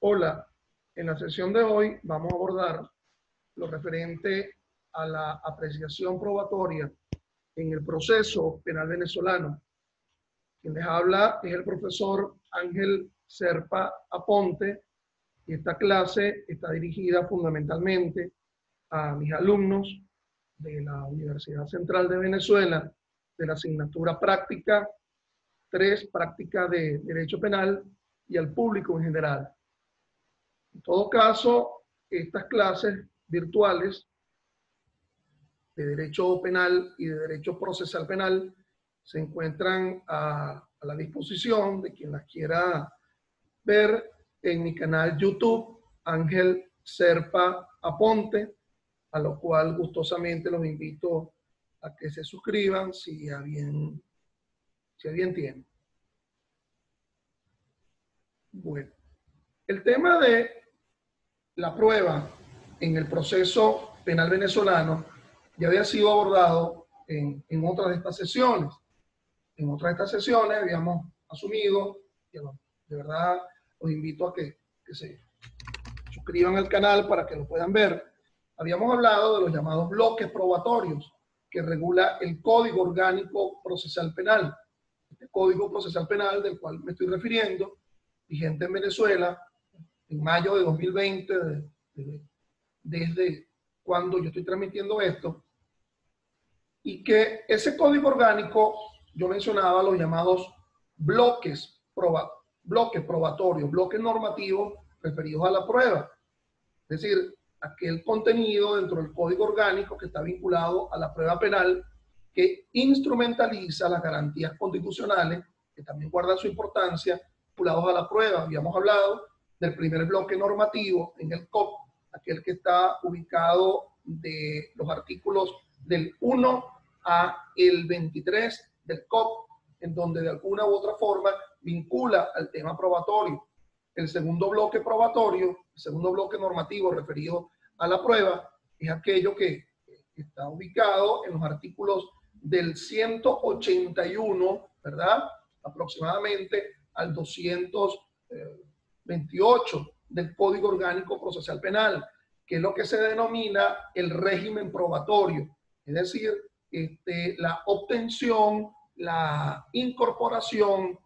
Hola, en la sesión de hoy vamos a abordar lo referente a la apreciación probatoria en el proceso penal venezolano. Quien les habla es el profesor Ángel Serpa Aponte y esta clase está dirigida fundamentalmente a mis alumnos de la Universidad Central de Venezuela de la asignatura práctica 3, práctica de Derecho Penal, y al público en general. En todo caso, estas clases virtuales de Derecho Penal y de Derecho Procesal Penal se encuentran a la disposición de quien las quiera ver en mi canal YouTube, Ángel Serpa Aponte, a lo cual gustosamente los invito a que se suscriban si a bien tienen. Bueno, el tema de la prueba en el proceso penal venezolano ya había sido abordado en otras de estas sesiones. En otras de estas sesiones habíamos asumido, de verdad los invito a que se suscriban al canal para que lo puedan ver. Habíamos hablado de los llamados bloques probatorios que regula el Código Orgánico Procesal Penal. Este Código Procesal Penal del cual me estoy refiriendo, vigente en Venezuela, en mayo de 2020, desde cuando yo estoy transmitiendo esto, y que ese código orgánico, yo mencionaba los llamados bloques probatorios, bloques normativos referidos a la prueba. Es decir, aquel contenido dentro del código orgánico que está vinculado a la prueba penal, que instrumentaliza las garantías constitucionales, que también guardan su importancia, vinculados a la prueba. Habíamos hablado del primer bloque normativo en el COP, aquel que está ubicado de los artículos del 1 a el 23 del COP, en donde de alguna u otra forma vincula al tema probatorio. El segundo bloque probatorio, el segundo bloque normativo referido a la prueba, es aquello que está ubicado en los artículos del 181, ¿verdad? Aproximadamente al 228 del Código Orgánico Procesal Penal, que es lo que se denomina el régimen probatorio, es decir, la obtención, la incorporación,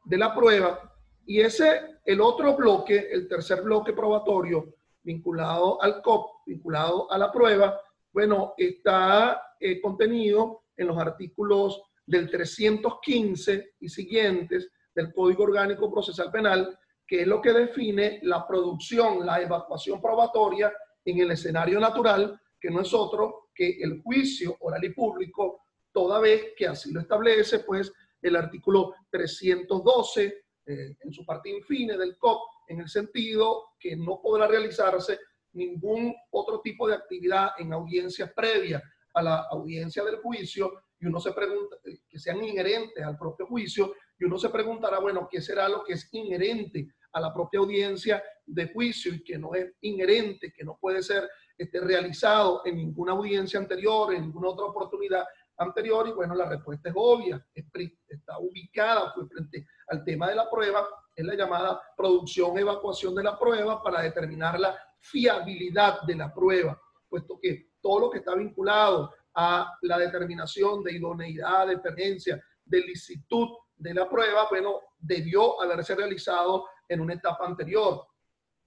de la prueba. Y el otro bloque, el tercer bloque probatorio, vinculado al COP, vinculado a la prueba, bueno, está contenido en los artículos del 315 y siguientes del Código Orgánico Procesal Penal, que es lo que define la producción, la evacuación probatoria en el escenario natural, que no es otro que el juicio oral y público, toda vez que así lo establece, pues, el artículo 312, en su parte infine del COP, en el sentido que no podrá realizarse ningún otro tipo de actividad en audiencias previas a la audiencia del juicio, y uno se pregunta, que sean inherentes al propio juicio, y uno se preguntará, bueno, ¿qué será lo que es inherente a la propia audiencia de juicio y que no es inherente, que no puede ser realizado en ninguna audiencia anterior, en ninguna otra oportunidad anterior? Y bueno, la respuesta es obvia, está ubicada frente al tema de la prueba, es la llamada producción, evacuación de la prueba para determinar la fiabilidad de la prueba, puesto que todo lo que está vinculado a la determinación de idoneidad, de pertinencia, de licitud de la prueba, bueno, debió haberse realizado en una etapa anterior.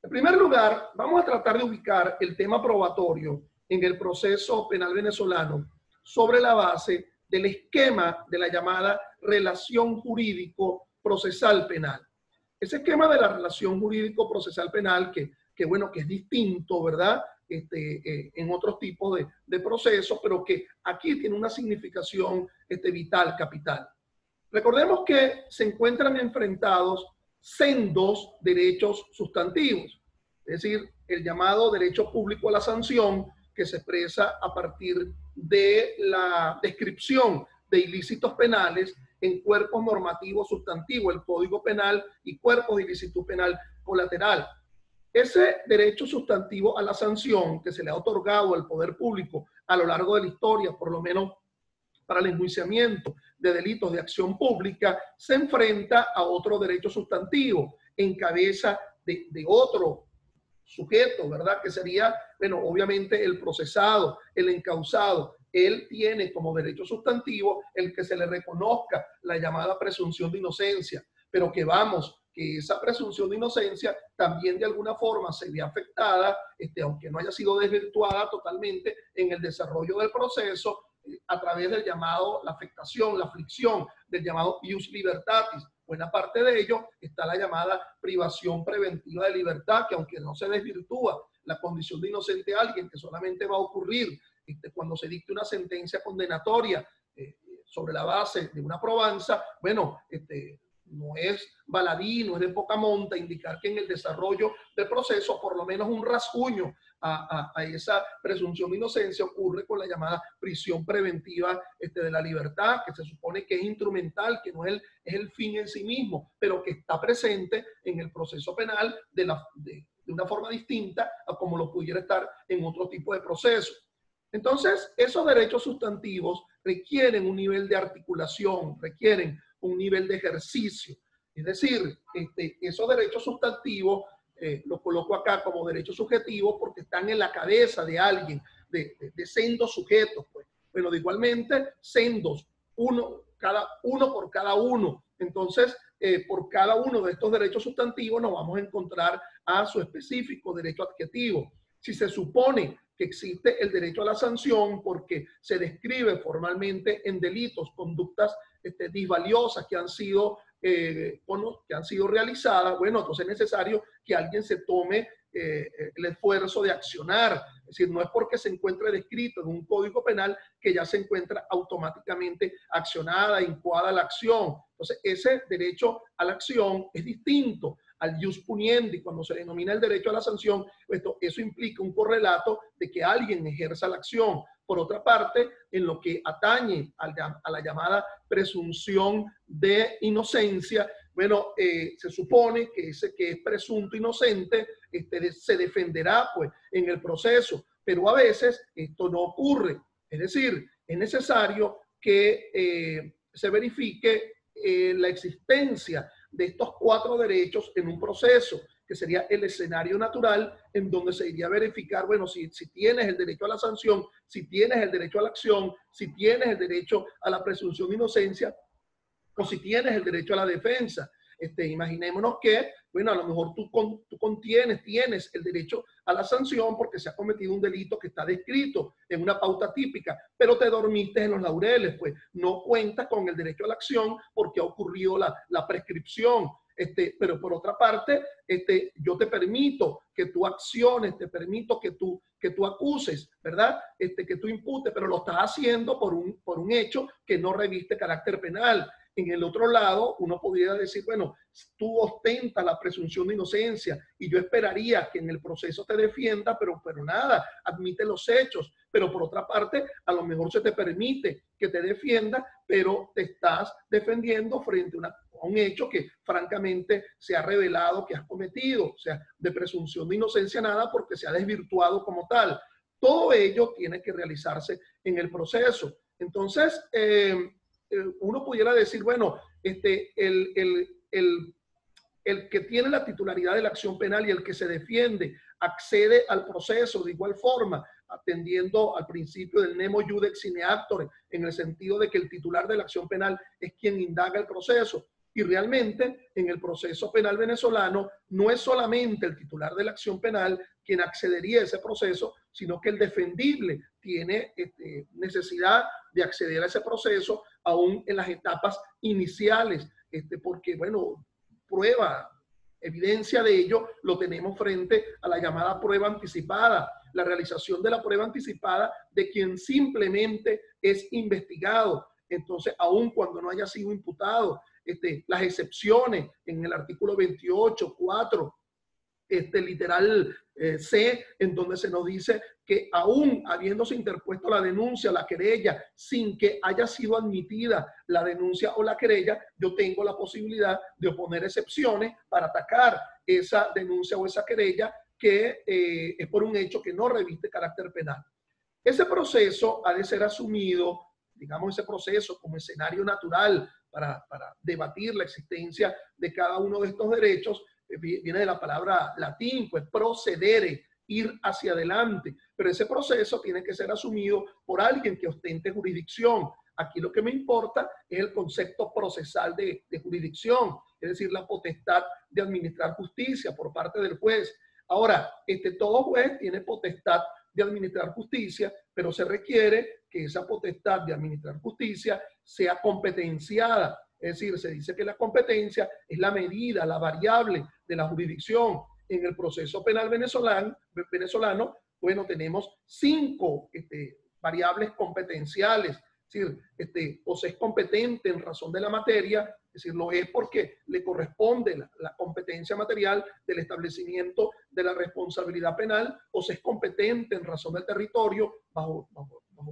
En primer lugar, vamos a tratar de ubicar el tema probatorio en el proceso penal venezolano sobre la base del esquema de la llamada relación jurídico-procesal penal. Ese esquema de la relación jurídico-procesal penal que bueno, que es distinto, ¿verdad? En otros tipos de procesos, pero que aquí tiene una significación vital, capital. Recordemos que se encuentran enfrentados sendos derechos sustantivos, es decir, el llamado derecho público a la sanción, que se expresa a partir de la descripción de ilícitos penales en cuerpos normativos sustantivos, el Código Penal y cuerpos de ilicitud penal colateral. Ese derecho sustantivo a la sanción que se le ha otorgado al poder público a lo largo de la historia, por lo menos para el enjuiciamiento de delitos de acción pública se enfrenta a otro derecho sustantivo en cabeza de otro sujeto, ¿verdad? Que sería, bueno, obviamente el procesado, el encausado. Él tiene como derecho sustantivo el que se le reconozca la llamada presunción de inocencia, pero que vamos, que esa presunción de inocencia también de alguna forma se ve afectada, aunque no haya sido desvirtuada totalmente en el desarrollo del proceso, a través del llamado, la afectación, la aflicción, del llamado ius libertatis. Buena parte de ello está la llamada privación preventiva de libertad, que aunque no se desvirtúa la condición de inocente a alguien, que solamente va a ocurrir cuando se dicte una sentencia condenatoria sobre la base de una probanza, bueno, no es baladí, no es de poca monta indicar que en el desarrollo del proceso por lo menos un rasguño a esa presunción de inocencia ocurre con la llamada prisión preventiva de la libertad, que se supone que es instrumental, que no es el fin en sí mismo, pero que está presente en el proceso penal de una forma distinta a como lo pudiera estar en otro tipo de proceso. Entonces, esos derechos sustantivos requieren un nivel de articulación, requieren un nivel de ejercicio. Es decir, esos derechos sustantivos los coloco acá como derechos subjetivos porque están en la cabeza de alguien, de sendos sujetos. Pues. Bueno, igualmente, sendos, uno por cada uno. Entonces, por cada uno de estos derechos sustantivos nos vamos a encontrar a su específico derecho adjetivo. Si se supone que existe el derecho a la sanción porque se describe formalmente en delitos, conductas disvaliosas que han sido realizadas, bueno, entonces es necesario que alguien se tome el esfuerzo de accionar. Es decir, no es porque se encuentre descrito en un código penal que ya se encuentra automáticamente accionada, incoada la acción. Entonces, ese derecho a la acción es distinto al jus puniendi, cuando se denomina el derecho a la sanción, eso implica un correlato de que alguien ejerza la acción. Por otra parte, en lo que atañe a la llamada presunción de inocencia, bueno, se supone que ese que es presunto inocente se defenderá pues, en el proceso, pero a veces esto no ocurre. Es decir, es necesario que se verifique la existencia de estos 4 derechos en un proceso, que sería el escenario natural en donde se iría a verificar, bueno, si tienes el derecho a la sanción, si tienes el derecho a la acción, si tienes el derecho a la presunción de inocencia o si tienes el derecho a la defensa. Imaginémonos que, bueno, a lo mejor tú tienes el derecho a la sanción porque se ha cometido un delito que está descrito en una pauta típica, pero te dormiste en los laureles, pues no cuentas con el derecho a la acción porque ha ocurrido la prescripción. Pero por otra parte, yo te permito que tú acciones, te permito que tú acuses, ¿verdad? Que tú imputes, pero lo estás haciendo por un hecho que no reviste carácter penal. En el otro lado, uno podría decir, bueno, tú ostentas la presunción de inocencia y yo esperaría que en el proceso te defienda, pero nada, admite los hechos. Pero por otra parte, a lo mejor se te permite que te defienda, pero te estás defendiendo frente a un hecho que francamente se ha revelado que has cometido. O sea, de presunción de inocencia nada porque se ha desvirtuado como tal. Todo ello tiene que realizarse en el proceso. Entonces, uno pudiera decir, bueno, el que tiene la titularidad de la acción penal y el que se defiende accede al proceso de igual forma, atendiendo al principio del nemo iudex sine actore, en el sentido de que el titular de la acción penal es quien indaga el proceso. Y realmente en el proceso penal venezolano no es solamente el titular de la acción penal quien accedería a ese proceso, sino que el defendible tiene necesidad de acceder a ese proceso aún en las etapas iniciales, porque, bueno, prueba, evidencia de ello lo tenemos frente a la llamada prueba anticipada, la realización de la prueba anticipada de quien simplemente es investigado. Entonces, aun cuando no haya sido imputado, las excepciones en el artículo 28, 4, literal C, en donde se nos dice que aún habiéndose interpuesto la denuncia, la querella, sin que haya sido admitida la denuncia o la querella, yo tengo la posibilidad de oponer excepciones para atacar esa denuncia o esa querella que es por un hecho que no reviste carácter penal. Ese proceso ha de ser asumido digamos, ese proceso como escenario natural para debatir la existencia de cada uno de estos derechos, viene de la palabra latín, pues procedere, ir hacia adelante. Pero ese proceso tiene que ser asumido por alguien que ostente jurisdicción. Aquí lo que me importa es el concepto procesal de jurisdicción, es decir, la potestad de administrar justicia por parte del juez. Ahora, todo juez tiene potestad de administrar justicia, pero se requiere que esa potestad de administrar justicia sea competenciada. Es decir, se dice que la competencia es la medida, la variable de la jurisdicción. En el proceso penal venezolano, bueno, tenemos 5 variables competenciales. Es decir, o se es competente en razón de la materia, es decir, lo es porque le corresponde la competencia material del establecimiento de la responsabilidad penal, o se es competente en razón del territorio, bajo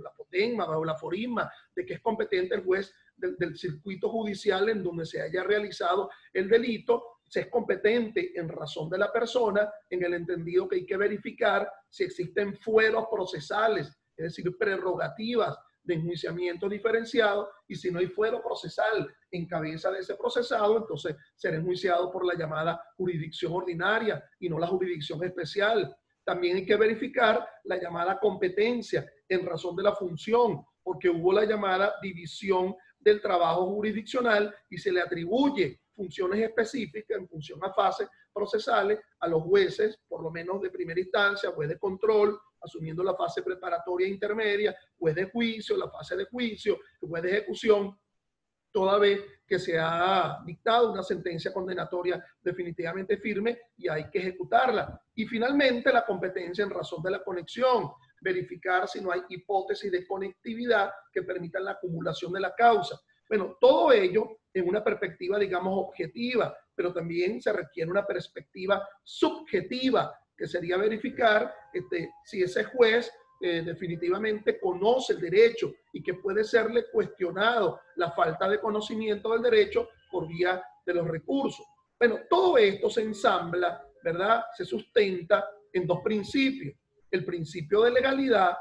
la potenma, bajo la aforisma, de que es competente el juez del circuito judicial en donde se haya realizado el delito, se es competente en razón de la persona, en el entendido que hay que verificar si existen fueros procesales, es decir, prerrogativas de enjuiciamiento diferenciado, y si no hay fuero procesal en cabeza de ese procesado, entonces será enjuiciado por la llamada jurisdicción ordinaria y no la jurisdicción especial. También hay que verificar la llamada competencia en razón de la función, porque hubo la llamada división del trabajo jurisdiccional y se le atribuye funciones específicas en función a fases procesales a los jueces, por lo menos de primera instancia, juez de control, asumiendo la fase preparatoria e intermedia, juez de juicio, la fase de juicio, juez de ejecución, toda vez que se ha dictado una sentencia condenatoria definitivamente firme y hay que ejecutarla. Y finalmente la competencia en razón de la conexión, verificar si no hay hipótesis de conectividad que permitan la acumulación de la causa. Bueno, todo ello en una perspectiva, digamos, objetiva, pero también se requiere una perspectiva subjetiva, que sería verificar si ese juez definitivamente conoce el derecho y que puede serle cuestionado la falta de conocimiento del derecho por vía de los recursos. Bueno, todo esto se ensambla, ¿verdad? Se sustenta en 2 principios. El principio de legalidad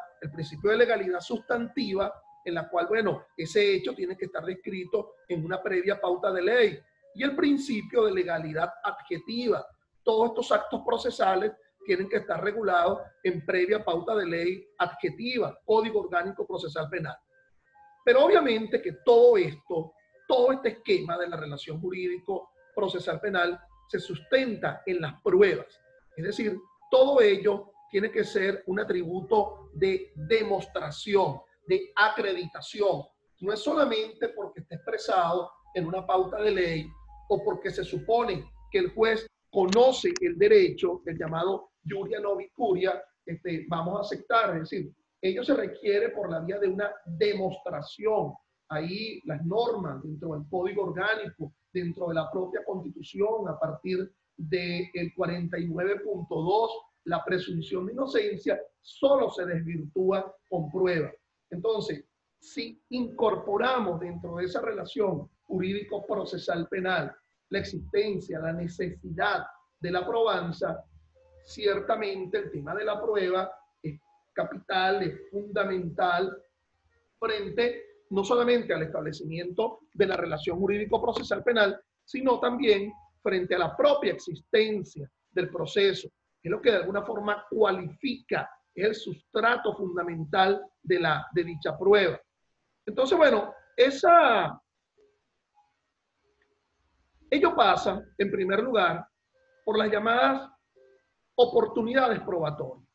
sustantiva, en la cual, bueno, ese hecho tiene que estar descrito en una previa pauta de ley. Y el principio de legalidad adjetiva. Todos estos actos procesales tienen que estar regulados en previa pauta de ley adjetiva, Código Orgánico Procesal Penal. Pero obviamente que todo este esquema de la relación jurídico procesal penal se sustenta en las pruebas. Es decir, todo ello tiene que ser un atributo de demostración, de acreditación. No es solamente porque esté expresado en una pauta de ley o porque se supone que el juez conoce el derecho, el llamado iuria novi curia, vamos a aceptar. Es decir, ello se requiere por la vía de una demostración. Ahí las normas dentro del Código Orgánico, dentro de la propia Constitución, a partir del 49.2, la presunción de inocencia solo se desvirtúa con prueba. Entonces, si incorporamos dentro de esa relación jurídico-procesal penal la existencia, la necesidad de la probanza, ciertamente el tema de la prueba es capital, es fundamental frente no solamente al establecimiento de la relación jurídico-procesal penal, sino también frente a la propia existencia del proceso, que es lo que de alguna forma cualifica, es el sustrato fundamental de dicha prueba. Entonces, bueno, ello pasa, en primer lugar, por las llamadas oportunidades probatorias.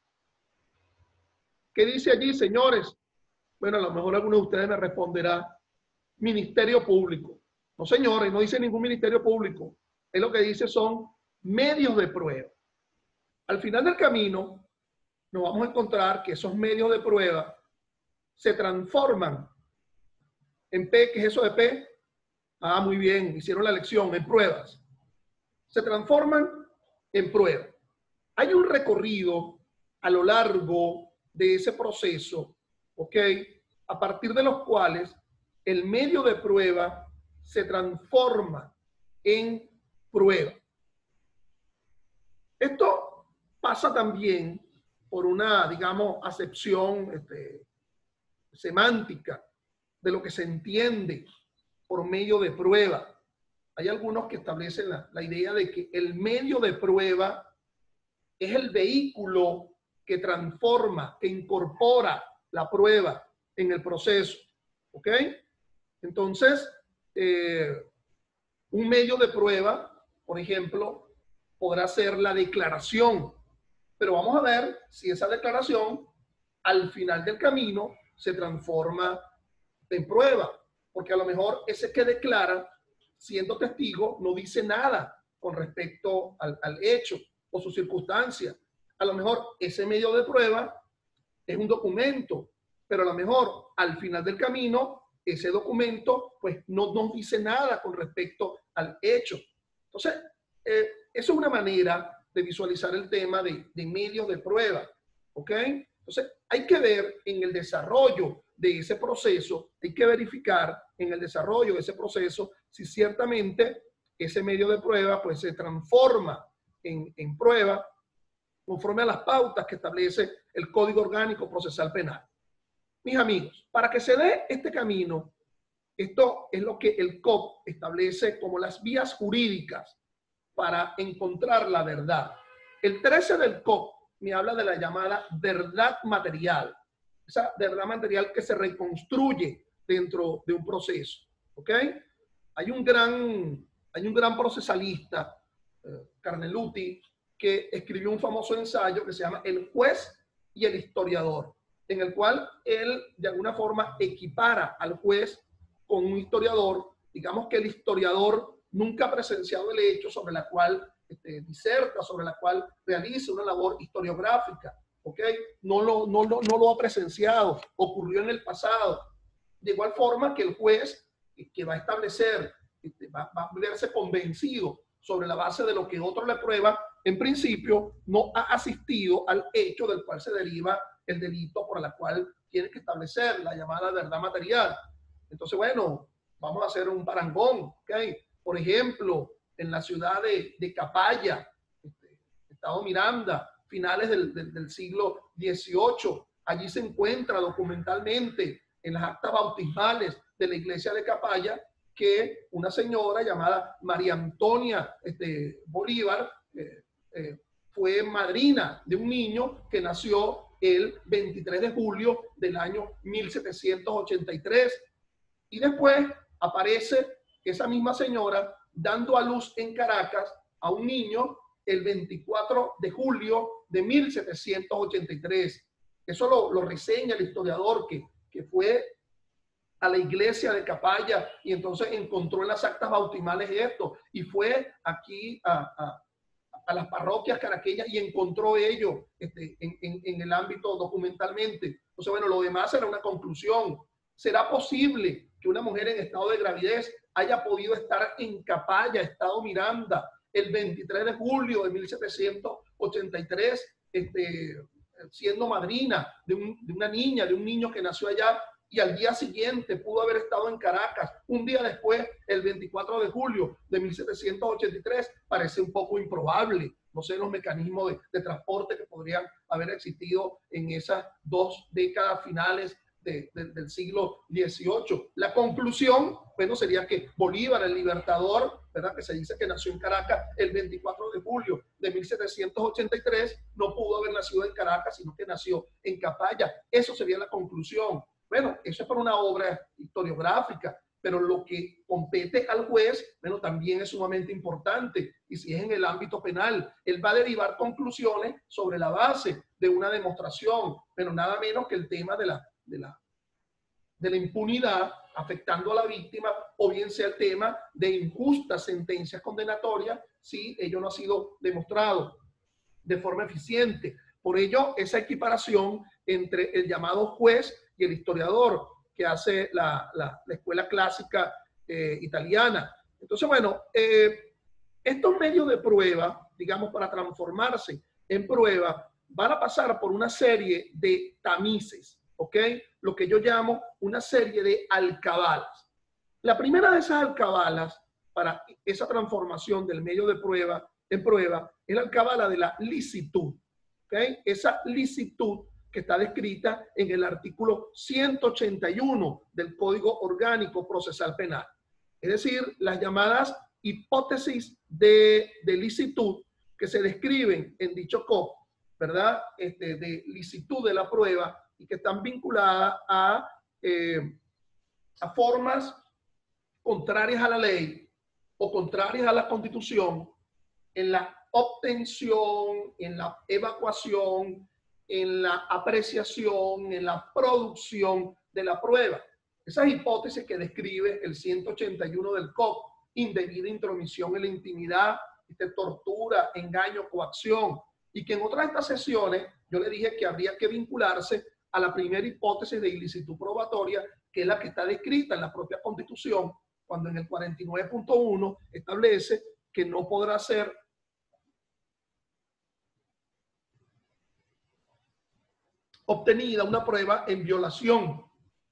¿Qué dice allí, señores? Bueno, a lo mejor alguno de ustedes me responderá, Ministerio Público. No, señores, no dice ningún Ministerio Público. Es lo que dice son medios de prueba. Al final del camino, nos vamos a encontrar que esos medios de prueba se transforman en P. ¿Qué es eso de P? Ah, muy bien, hicieron la lección, en pruebas. Se transforman en pruebas. Hay un recorrido a lo largo de ese proceso, ¿ok? A partir de los cuales el medio de prueba se transforma en prueba. Esto pasa también por una, digamos, acepción semántica. de lo que se entiende por medio de prueba. Hay algunos que establecen la idea de que el medio de prueba es el vehículo que transforma, que incorpora la prueba en el proceso. ¿Ok? Entonces, un medio de prueba, por ejemplo, podrá ser la declaración, pero vamos a ver si esa declaración al final del camino se transforma en prueba, porque a lo mejor ese que declara, siendo testigo, no dice nada con respecto al hecho o su circunstancia. A lo mejor ese medio de prueba es un documento, pero a lo mejor al final del camino ese documento pues no nos dice nada con respecto al hecho. Entonces, eso es una manera de visualizar el tema de medios de prueba. ¿Ok? Entonces, hay que ver en el desarrollo de ese proceso, hay que verificar en el desarrollo de ese proceso si ciertamente ese medio de prueba pues se transforma en prueba conforme a las pautas que establece el Código Orgánico Procesal Penal. Mis amigos, para que se dé este camino, esto es lo que el COP establece como las vías jurídicas para encontrar la verdad. El 13 del COP me habla de la llamada verdad material. Esa verdad material que se reconstruye dentro de un proceso. ¿Ok? Hay un gran procesalista, Carneluti, que escribió un famoso ensayo que se llama El juez y el historiador, en el cual él de alguna forma equipara al juez con un historiador. Digamos que el historiador nunca ha presenciado el hecho sobre la cual diserta, sobre la cual realiza una labor historiográfica. ¿Ok? No lo ha presenciado, ocurrió en el pasado. De igual forma que el juez que va a establecer, va a verse convencido sobre la base de lo que otro le prueba, en principio no ha asistido al hecho del cual se deriva el delito por el cual tiene que establecer la llamada verdad material. Entonces, bueno, vamos a hacer un parangón. ¿Ok? Por ejemplo, en la ciudad de Capaya, Estado Miranda, finales del siglo XVIII, allí se encuentra documentalmente en las actas bautismales de la iglesia de Capaya que una señora llamada María Antonia Bolívar fue madrina de un niño que nació el 23 de julio del año 1783. Y después aparece esa misma señora dando a luz en Caracas a un niño el 24 de julio de 1783. Eso lo reseña el historiador que fue a la iglesia de Capaya y entonces encontró en las actas bautismales esto y fue aquí a las parroquias caraqueñas y encontró ello en el ámbito documentalmente. Entonces, bueno, lo demás era una conclusión. ¿Será posible que una mujer en estado de gravidez haya podido estar en Capaya, Estado Miranda, el 23 de julio de 1783, siendo madrina de una niña, de un niño que nació allá, y al día siguiente pudo haber estado en Caracas? Un día después, el 24 de julio de 1783, parece un poco improbable. No sé los mecanismos de transporte que podrían haber existido en esas 2 décadas finales del siglo XVIII. La conclusión, bueno, sería que Bolívar, el libertador, ¿verdad?, que se dice que nació en Caracas el 24 de julio de 1783, no pudo haber nacido en Caracas, sino que nació en Capaya. Eso sería la conclusión. Bueno, eso es para una obra historiográfica, pero lo que compete al juez, bueno, también es sumamente importante. Y si es en el ámbito penal, él va a derivar conclusiones sobre la base de una demostración, pero nada menos que el tema de la impunidad afectando a la víctima, o bien sea el tema de injustas sentencias condenatorias si ello no ha sido demostrado de forma eficiente. Por ello, esa equiparación entre el llamado juez y el historiador que hace la escuela clásica italiana. Entonces, bueno, estos medios de prueba, digamos, para transformarse en prueba, van a pasar por una serie de tamices, ¿ok? Lo que yo llamo una serie de alcabalas. La primera de esas alcabalas para esa transformación del medio de prueba en prueba es la alcabala de la licitud, ¿ok? Esa licitud que está descrita en el artículo 181 del Código Orgánico Procesal Penal. Es decir, las llamadas hipótesis de licitud que se describen en dicho COP, ¿verdad? De licitud de la prueba y que están vinculadas a formas contrarias a la ley o contrarias a la Constitución en la obtención, en la evacuación, en la apreciación, en la producción de la prueba. Esas hipótesis que describe el 181 del COP, indebida intromisión en la intimidad, tortura, engaño, coacción, y que en otras de estas sesiones yo le dije que habría que vincularse a la primera hipótesis de ilicitud probatoria, que es la que está descrita en la propia Constitución, cuando en el 49.1 establece que no podrá ser obtenida una prueba en violación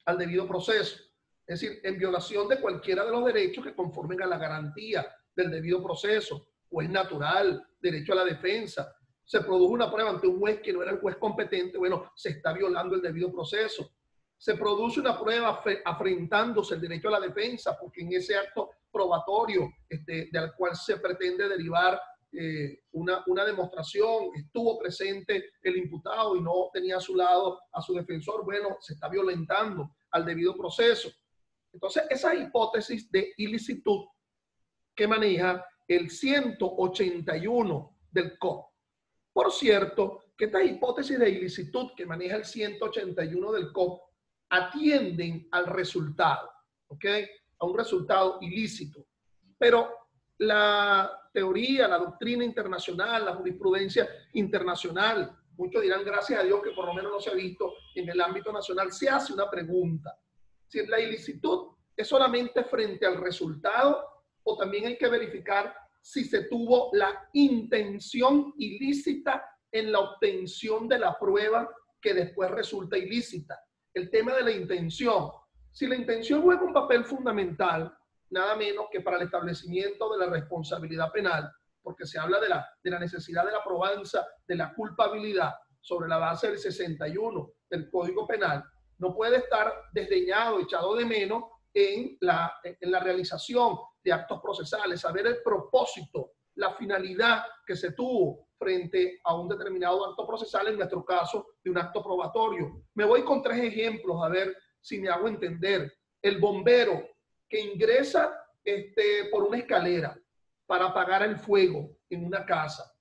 al debido proceso, es decir, en violación de cualquiera de los derechos que conformen a la garantía del debido proceso, juez natural, derecho a la defensa. Se produjo una prueba ante un juez que no era el juez competente, bueno, se está violando el debido proceso. Se produce una prueba afrentándose el derecho a la defensa, porque en ese acto probatorio del cual se pretende derivar una demostración, estuvo presente el imputado y no tenía a su lado a su defensor, bueno, se está violentando al debido proceso. Entonces, esa hipótesis de ilicitud que maneja el 181 del COP. Por cierto, que estas hipótesis de ilicitud que maneja el 181 del COP atienden al resultado, ¿ok? A un resultado ilícito. Pero la teoría, la doctrina internacional, la jurisprudencia internacional, muchos dirán, gracias a Dios que por lo menos no se ha visto en el ámbito nacional, se hace una pregunta. Si la ilicitud es solamente frente al resultado o también hay que verificar si se tuvo la intención ilícita en la obtención de la prueba que después resulta ilícita. El tema de la intención. Si la intención juega un papel fundamental, nada menos que para el establecimiento de la responsabilidad penal, porque se habla de la necesidad de la probanza de la culpabilidad sobre la base del 61 del Código Penal, no puede estar desdeñado, echado de menos en la realización de actos procesales, saber el propósito, la finalidad que se tuvo frente a un determinado acto procesal, en nuestro caso, de un acto probatorio. Me voy con 3 ejemplos, a ver si me hago entender. El bombero que ingresa por una escalera para apagar el fuego en una casa,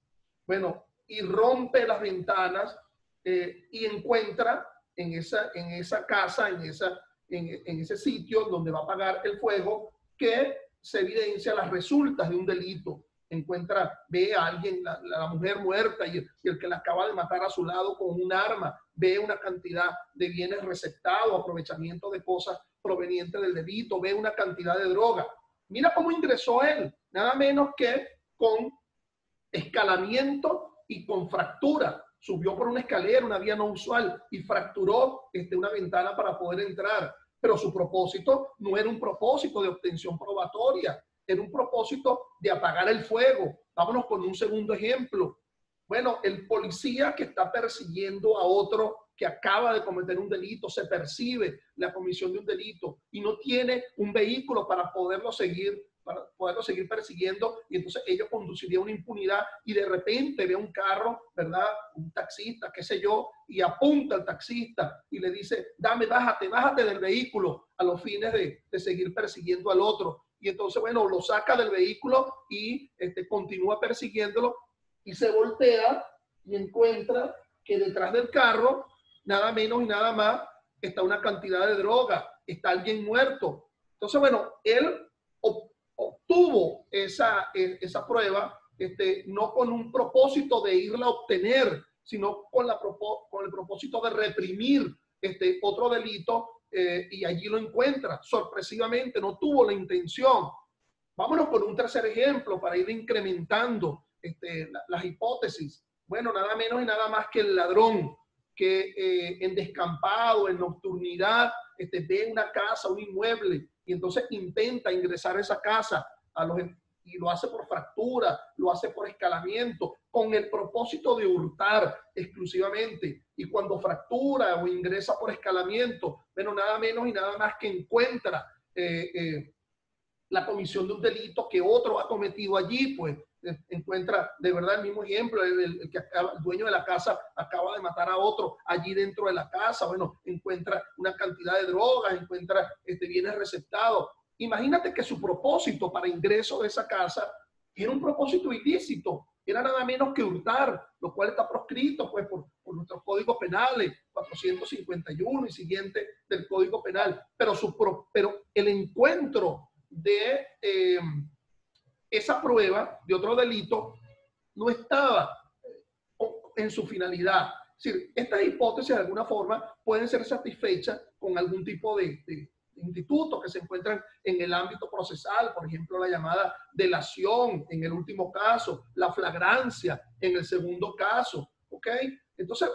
bueno, y rompe las ventanas y encuentra en esa casa, en ese sitio donde va a apagar el fuego, que se evidencia las resultas de un delito. Ve a alguien, la mujer muerta y el que la acaba de matar a su lado con un arma, ve una cantidad de bienes receptados, aprovechamiento de cosas provenientes del delito, ve una cantidad de droga. Mira cómo ingresó él, nada menos que con escalamiento y con fractura. Subió por una escalera, una vía no usual, y fracturó una ventana para poder entrar. Pero su propósito no era un propósito de obtención probatoria, era un propósito de apagar el fuego. Vámonos con un segundo ejemplo. Bueno, el policía que está persiguiendo a otro que acaba de cometer un delito, se percibe la comisión de un delito y no tiene un vehículo para poderlo seguir persiguiendo, y entonces ello conduciría a una impunidad, y de repente ve un carro, ¿verdad? Un taxista, qué sé yo, y apunta al taxista y le dice, bájate del vehículo, a los fines de seguir persiguiendo al otro. Y entonces, bueno, lo saca del vehículo y continúa persiguiéndolo, y se voltea y encuentra que detrás del carro, nada menos y nada más, está una cantidad de droga, está alguien muerto. Entonces, bueno, él obtuvo esa prueba no con un propósito de irla a obtener, sino con el propósito de reprimir otro delito, y allí lo encuentra. Sorpresivamente no tuvo la intención. Vámonos con un tercer ejemplo para ir incrementando las hipótesis. Bueno, nada menos y nada más que el ladrón que en descampado, en nocturnidad, ve una casa, un inmueble, y entonces intenta ingresar a esa casa y lo hace por fractura, lo hace por escalamiento, con el propósito de hurtar exclusivamente. Y cuando fractura o ingresa por escalamiento, bueno, nada menos y nada más que encuentra la comisión de un delito que otro ha cometido allí, pues encuentra de verdad el mismo ejemplo, el dueño de la casa acaba de matar a otro allí dentro de la casa, bueno, encuentra una cantidad de drogas, encuentra bienes receptados. Imagínate que su propósito para ingreso de esa casa era un propósito ilícito, era nada menos que hurtar, lo cual está proscrito pues por nuestros códigos penales, 451 y siguiente del Código Penal, pero el encuentro de esa prueba de otro delito no estaba en su finalidad. Es decir, estas hipótesis de alguna forma pueden ser satisfechas con algún tipo de institutos que se encuentran en el ámbito procesal, por ejemplo, la llamada delación en el último caso, la flagrancia en el segundo caso, ¿ok? Entonces,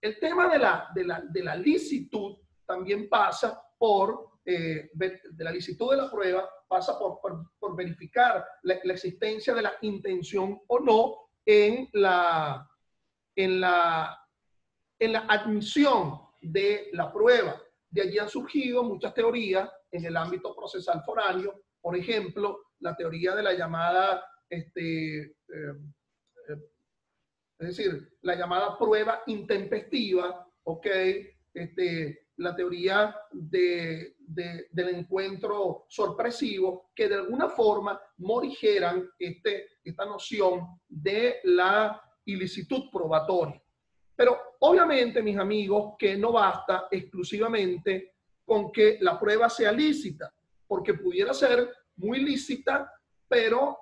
el tema de la licitud también pasa por, de la licitud de la prueba, pasa por verificar la existencia de la intención o no en la admisión de la prueba. De allí han surgido muchas teorías en el ámbito procesal foráneo, por ejemplo, la teoría de la llamada, es decir, la llamada prueba intempestiva, ¿ok? La teoría del encuentro sorpresivo, que de alguna forma morigeran esta noción de la ilicitud probatoria. Pero obviamente, mis amigos, que no basta exclusivamente con que la prueba sea lícita, porque pudiera ser muy lícita, pero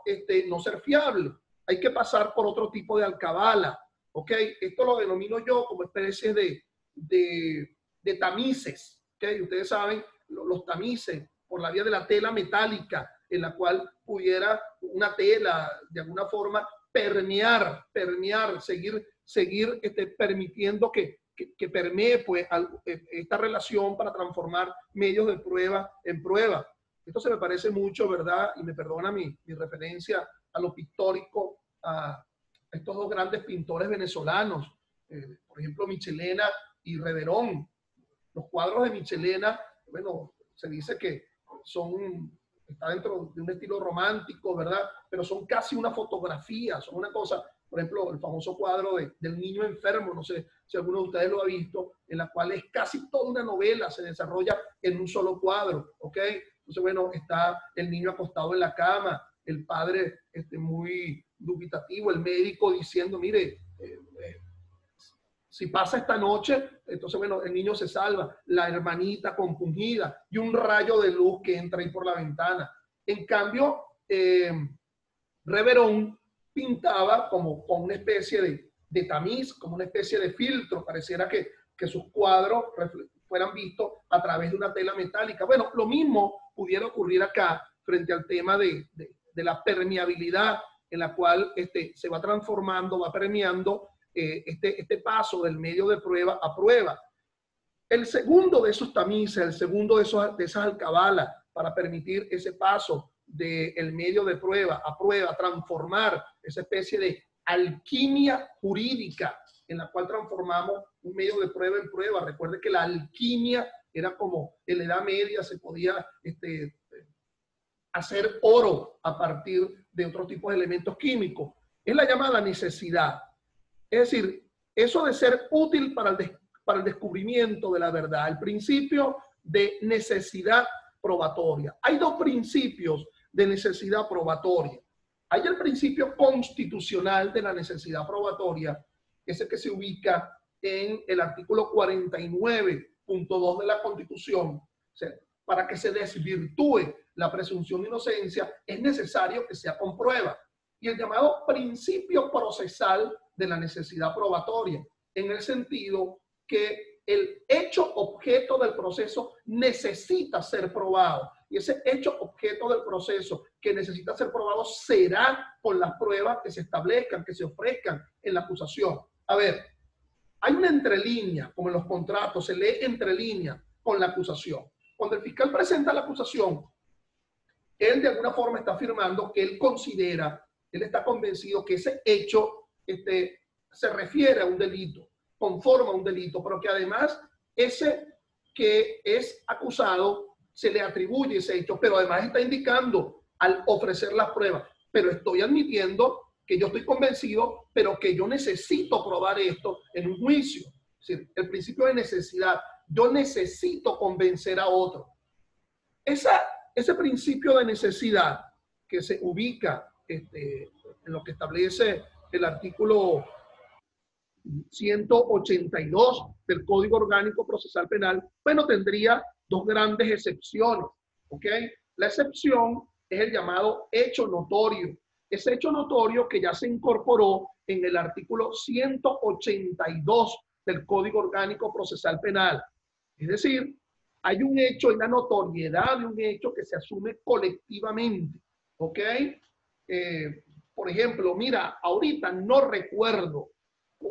no ser fiable. Hay que pasar por otro tipo de alcabala, ¿ok? Esto lo denomino yo como especie de tamices, ¿ok? Ustedes saben, los tamices por la vía de la tela metálica, en la cual pudiera una tela de alguna forma permear, seguir permitiendo que permee pues, esta relación para transformar medios de prueba en prueba. Esto se me parece mucho, ¿verdad? Y me perdona mi referencia a lo pictórico, a estos dos grandes pintores venezolanos, por ejemplo, Michelena y Reverón. Los cuadros de Michelena, bueno, se dice que está dentro de un estilo romántico, ¿verdad? Pero son casi una fotografía, son una cosa, por ejemplo, el famoso cuadro del niño enfermo, no sé si alguno de ustedes lo ha visto, en la cual es casi toda una novela, se desarrolla en un solo cuadro, ¿ok? Entonces, bueno, está el niño acostado en la cama, el padre muy dubitativo, el médico diciendo, mire, si pasa esta noche, entonces, bueno, el niño se salva, la hermanita compungida y un rayo de luz que entra ahí por la ventana. En cambio, Reverón pintaba como con una especie de tamiz, como una especie de filtro, pareciera que sus cuadros fueran vistos a través de una tela metálica. Bueno, lo mismo pudiera ocurrir acá frente al tema de la permeabilidad en la cual se va transformando, va permeando este paso del medio de prueba a prueba. El segundo de esos tamices, el segundo de esas alcabalas para permitir ese paso del medio de prueba a prueba, transformar esa especie de alquimia jurídica en la cual transformamos un medio de prueba en prueba. Recuerde que la alquimia era como en la Edad Media se podía hacer oro a partir de otros tipos de elementos químicos. Es la llamada necesidad. Es decir, eso de ser útil para el descubrimiento de la verdad, el principio de necesidad probatoria. Hay dos principios de necesidad probatoria. Hay el principio constitucional de la necesidad probatoria, ese que se ubica en el artículo 49.2 de la Constitución. O sea, para que se desvirtúe la presunción de inocencia, es necesario que sea con prueba. Y el llamado principio procesal de la necesidad probatoria, en el sentido que el hecho objeto del proceso necesita ser probado. Y ese hecho objeto del proceso que necesita ser probado será con las pruebas que se establezcan, que se ofrezcan en la acusación. A ver, hay una entrelínea, como en los contratos, se lee entrelínea con la acusación. Cuando el fiscal presenta la acusación, él de alguna forma está afirmando que él considera, él está convencido que ese hecho se refiere a un delito, conforma a un delito, pero que además ese que es acusado se le atribuye ese hecho, pero además está indicando al ofrecer las pruebas, pero estoy admitiendo que yo estoy convencido, pero que yo necesito probar esto en un juicio. Es decir, el principio de necesidad, yo necesito convencer a otro. Ese principio de necesidad que se ubica en lo que establece el artículo 182 del Código Orgánico Procesal Penal, bueno, tendría dos grandes excepciones, ¿ok? La excepción es el llamado hecho notorio. Ese hecho notorio que ya se incorporó en el artículo 182 del Código Orgánico Procesal Penal. Es decir, hay un hecho, hay una notoriedad de un hecho que se asume colectivamente, ¿ok? Por ejemplo, mira, ahorita no recuerdo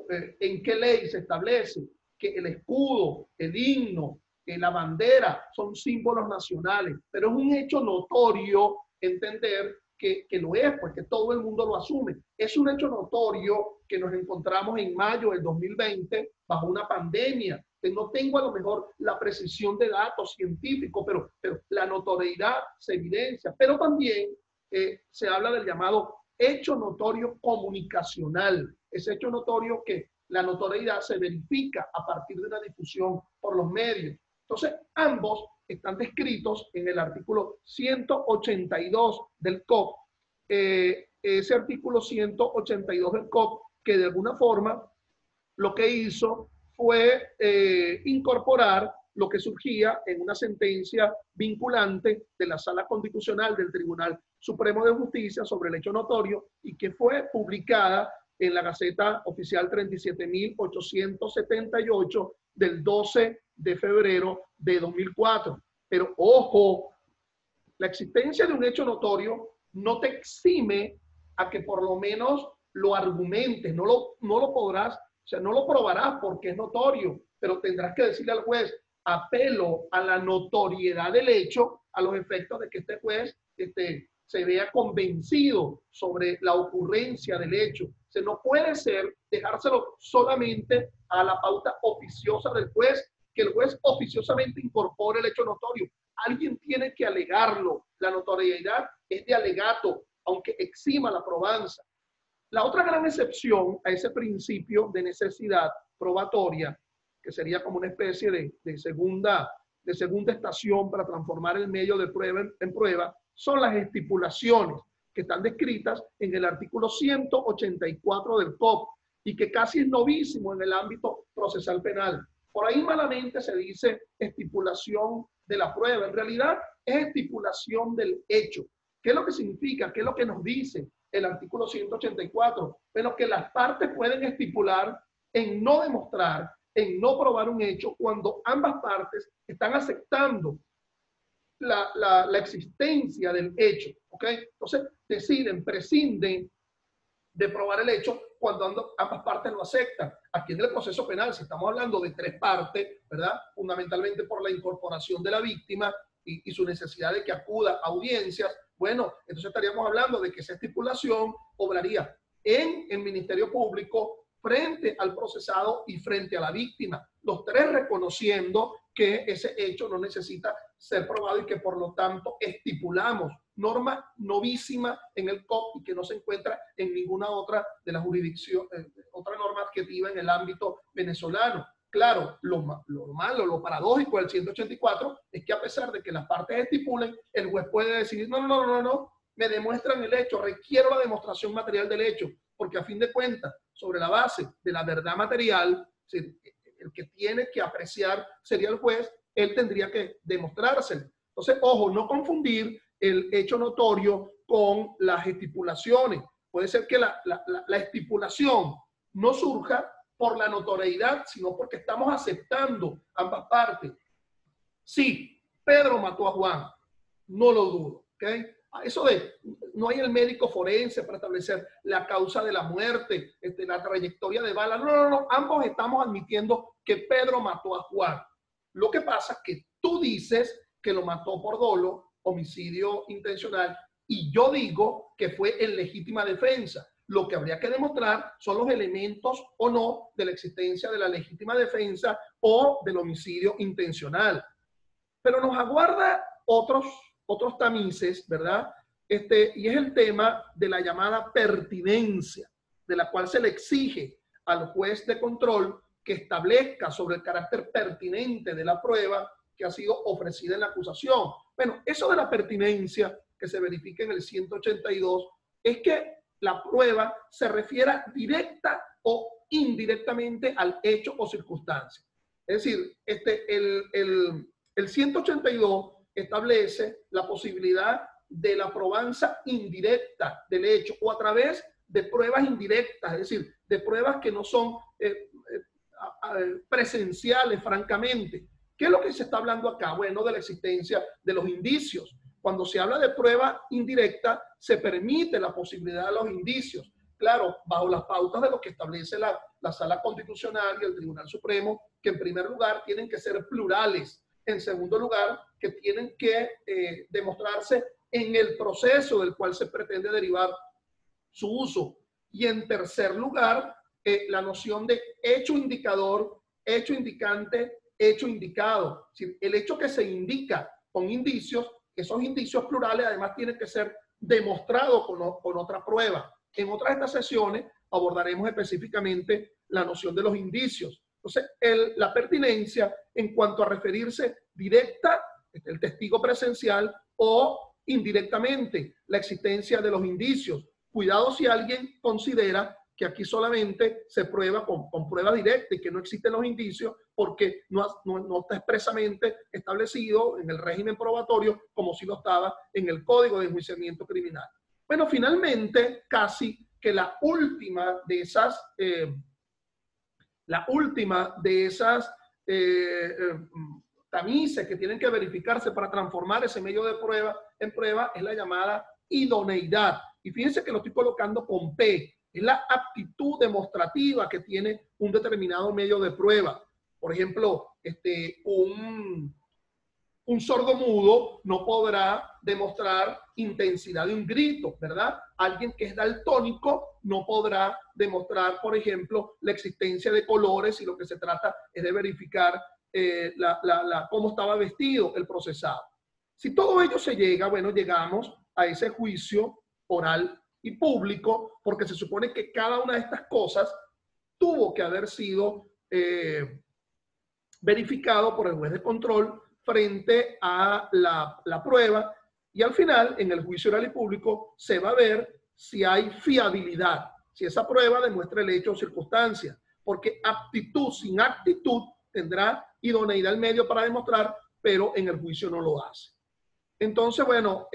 en qué ley se establece que el escudo, el himno, la bandera son símbolos nacionales, pero es un hecho notorio entender que lo es, porque todo el mundo lo asume. Es un hecho notorio que nos encontramos en mayo del 2020 bajo una pandemia. No tengo a lo mejor la precisión de datos científicos, pero la notoriedad se evidencia. Pero también se habla del llamado hecho notorio comunicacional. Ese hecho notorio que la notoriedad se verifica a partir de una difusión por los medios. Entonces, ambos están descritos en el artículo 182 del COP. Ese artículo 182 del COP que de alguna forma lo que hizo fue incorporar lo que surgía en una sentencia vinculante de la Sala Constitucional del Tribunal Supremo de Justicia sobre el hecho notorio y que fue publicada en la Gaceta Oficial 37.878 del 12 de febrero de 2004. Pero ojo, la existencia de un hecho notorio no te exime a que por lo menos lo argumentes, no lo podrás, o sea, no lo probarás porque es notorio, pero tendrás que decirle al juez, apelo a la notoriedad del hecho a los efectos de que este juez se vea convencido sobre la ocurrencia del hecho. O sea, no puede ser dejárselo solamente a la pauta oficiosa del juez, que el juez oficiosamente incorpore el hecho notorio. Alguien tiene que alegarlo. La notoriedad es de alegato, aunque exima la probanza. La otra gran excepción a ese principio de necesidad probatoria, que sería como una especie de segunda estación para transformar el medio de prueba en prueba, son las estipulaciones que están descritas en el artículo 184 del COP y que casi es novísimo en el ámbito procesal penal. Por ahí malamente se dice estipulación de la prueba. En realidad es estipulación del hecho. ¿Qué es lo que significa? ¿Qué es lo que nos dice el artículo 184? Bueno, que las partes pueden estipular en no demostrar, en no probar un hecho cuando ambas partes están aceptando la existencia del hecho. ¿Ok? Entonces deciden, prescinden de probar el hecho cuando ambas partes lo aceptan. Aquí en el proceso penal, si estamos hablando de tres partes, ¿verdad? Fundamentalmente por la incorporación de la víctima y su necesidad de que acuda a audiencias, bueno, entonces estaríamos hablando de que esa estipulación obraría en el Ministerio Público frente al procesado y frente a la víctima, los tres reconociendo que ese hecho no necesita ser probado y que por lo tanto estipulamos norma novísima en el COP y que no se encuentra en ninguna otra de las jurisdicciones, otra norma adjetiva en el ámbito venezolano. Claro, lo malo, lo paradójico del 184 es que a pesar de que las partes estipulen, el juez puede decidir, no, me demuestran el hecho, requiero la demostración material del hecho, porque a fin de cuentas, sobre la base de la verdad material, el que tiene que apreciar sería el juez, él tendría que demostrárselo. Entonces, ojo, no confundir el hecho notorio con las estipulaciones. Puede ser que la estipulación no surja por la notoriedad, sino porque estamos aceptando ambas partes. Sí, Pedro mató a Juan, no lo dudo, ¿ok? Eso de, no hay el médico forense para establecer la causa de la muerte, la trayectoria de bala. No, ambos estamos admitiendo que Pedro mató a Juan. Lo que pasa es que tú dices que lo mató por dolo homicidio intencional. Y yo digo que fue en legítima defensa. Lo que habría que demostrar son los elementos o no de la existencia de la legítima defensa o del homicidio intencional. Pero nos aguarda otros tamices, ¿verdad? Y es el tema de la llamada pertinencia, de la cual se le exige al juez de control que establezca sobre el carácter pertinente de la prueba que ha sido ofrecida en la acusación. Bueno, eso de la pertinencia que se verifica en el 182 es que la prueba se refiera directa o indirectamente al hecho o circunstancia. Es decir, el 182 establece la posibilidad de la probanza indirecta del hecho o a través de pruebas indirectas, es decir, de pruebas que no son presenciales, francamente. ¿Qué es lo que se está hablando acá? Bueno, de la existencia de los indicios. Cuando se habla de prueba indirecta, se permite la posibilidad de los indicios. Claro, bajo las pautas de lo que establece la Sala Constitucional y el Tribunal Supremo, que en primer lugar tienen que ser plurales. En segundo lugar, que tienen que demostrarse en el proceso del cual se pretende derivar su uso. Y en tercer lugar, la noción de hecho indicador, hecho indicante, hecho indicado. Es decir, el hecho que se indica con indicios, esos indicios plurales además tienen que ser demostrados con otra prueba. En otras de estas sesiones abordaremos específicamente la noción de los indicios. Entonces, la pertinencia en cuanto a referirse directa, el testigo presencial, o indirectamente, la existencia de los indicios. Cuidado si alguien considera que aquí solamente se prueba con prueba directa y que no existen los indicios porque no está expresamente establecido en el régimen probatorio como si lo estaba en el Código de Enjuiciamiento Criminal. Bueno, finalmente, casi que la última de esas tamices que tienen que verificarse para transformar ese medio de prueba en prueba es la llamada idoneidad. Y fíjense que lo estoy colocando con P. Es la aptitud demostrativa que tiene un determinado medio de prueba. Por ejemplo, un sordomudo no podrá demostrar intensidad de un grito, ¿verdad? Alguien que es daltónico no podrá demostrar, por ejemplo, la existencia de colores y lo que se trata es de verificar cómo estaba vestido el procesado. Si todo ello se llega, bueno, llegamos a ese juicio oral y público, porque se supone que cada una de estas cosas tuvo que haber sido verificado por el juez de control frente a la prueba, y al final, en el juicio oral y público, se va a ver si hay fiabilidad, si esa prueba demuestra el hecho o circunstancia, porque aptitud sin actitud tendrá idoneidad al medio para demostrar, pero en el juicio no lo hace. Entonces, bueno,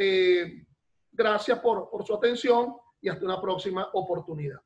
gracias por su atención y hasta una próxima oportunidad.